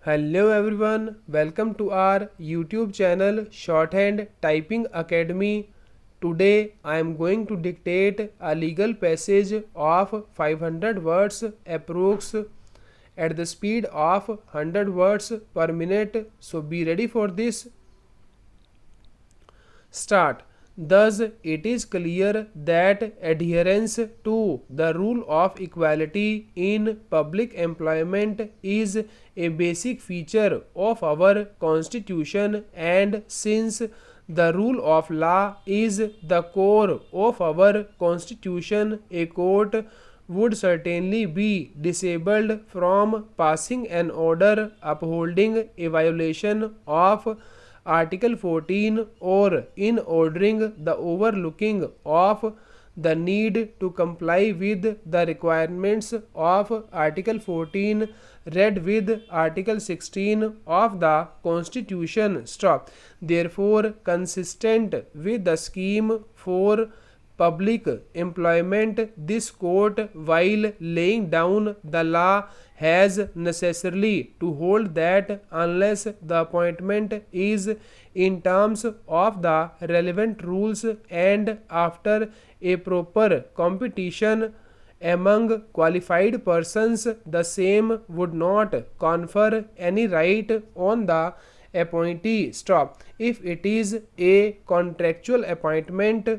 Hello everyone, welcome to our YouTube channel Shorthand Typing Academy. Today I am going to dictate a legal passage of 500 words approx at the speed of 100 words per minute. So be ready for this. Start. Thus, it is clear that adherence to the rule of equality in public employment is a basic feature of our Constitution, and since the rule of law is the core of our Constitution, a court would certainly be disabled from passing an order upholding a violation of Article 14 or in ordering the overlooking of the need to comply with the requirements of Article 14 read with Article 16 of the Constitution. Stop. Therefore, consistent with the scheme for public employment, this court, while laying down the law, has necessarily to hold that unless the appointment is in terms of the relevant rules and after a proper competition among qualified persons, the same would not confer any right on the appointee. Stop. If it is a contractual appointment,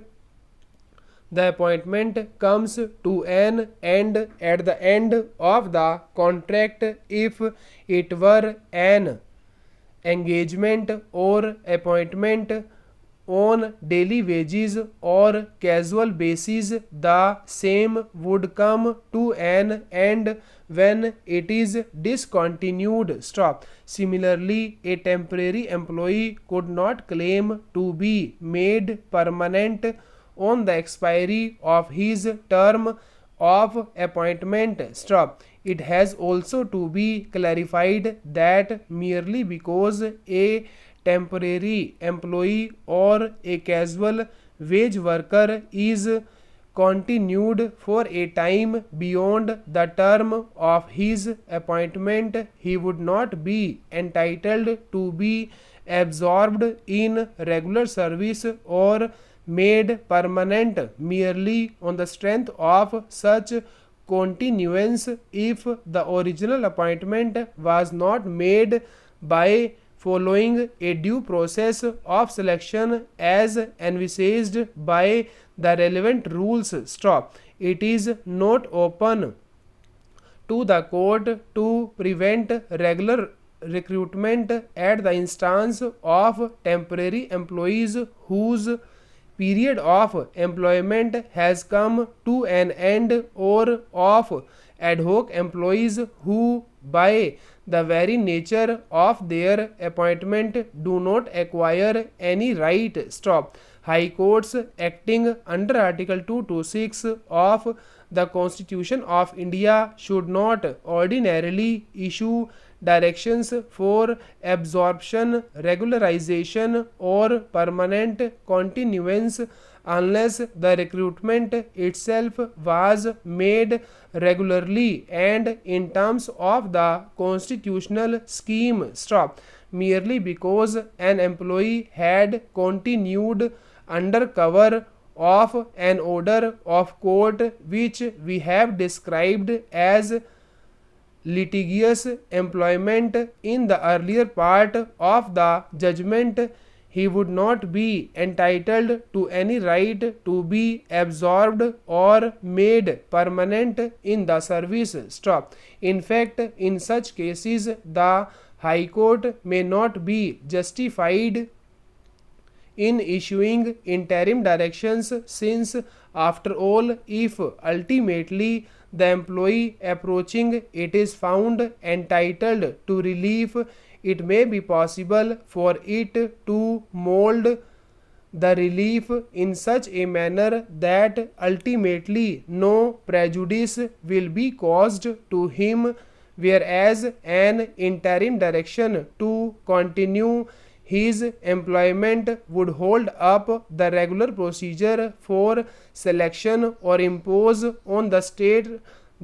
the appointment comes to an end at the end of the contract. If it were an engagement or appointment on daily wages or casual basis, the same would come to an end when it is discontinued. Stop. Similarly, a temporary employee could not claim to be made permanent on the expiry of his term of appointment. Stop. It has also to be clarified that merely because a temporary employee or a casual wage worker is continued for a time beyond the term of his appointment, he would not be entitled to be absorbed in regular service or made permanent merely on the strength of such continuance if the original appointment was not made by following a due process of selection as envisaged by the relevant rules. Stop. It is not open to the court to prevent regular recruitment at the instance of temporary employees whose period of employment has come to an end, or of ad hoc employees who by the very nature of their appointment do not acquire any right. Stop. High courts acting under Article 226 of the Constitution of India should not ordinarily issue directions for absorption, regularization, or permanent continuance unless the recruitment itself was made regularly and in terms of the constitutional scheme. Stop. Merely because an employee had continued under cover of an order of court which we have described as litigious employment in the earlier part of the judgment, he would not be entitled to any right to be absorbed or made permanent in the service. Stop. In fact, in such cases, the High Court may not be justified in issuing interim directions, since after all, if ultimately the employee approaching it is found entitled to relief, it may be possible for it to mold the relief in such a manner that ultimately no prejudice will be caused to him, whereas an interim direction to continue his employment would hold up the regular procedure for selection or impose on the state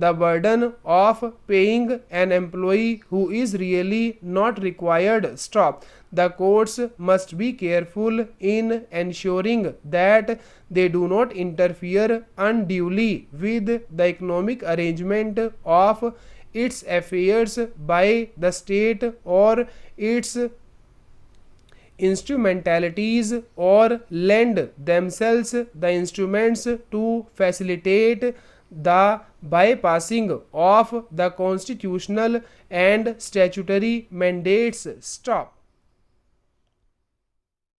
the burden of paying an employee who is really not required. Stop. The courts must be careful in ensuring that they do not interfere unduly with the economic arrangement of its affairs by the state or its instrumentalities, or lend themselves the instruments to facilitate the bypassing of the constitutional and statutory mandates. Stop.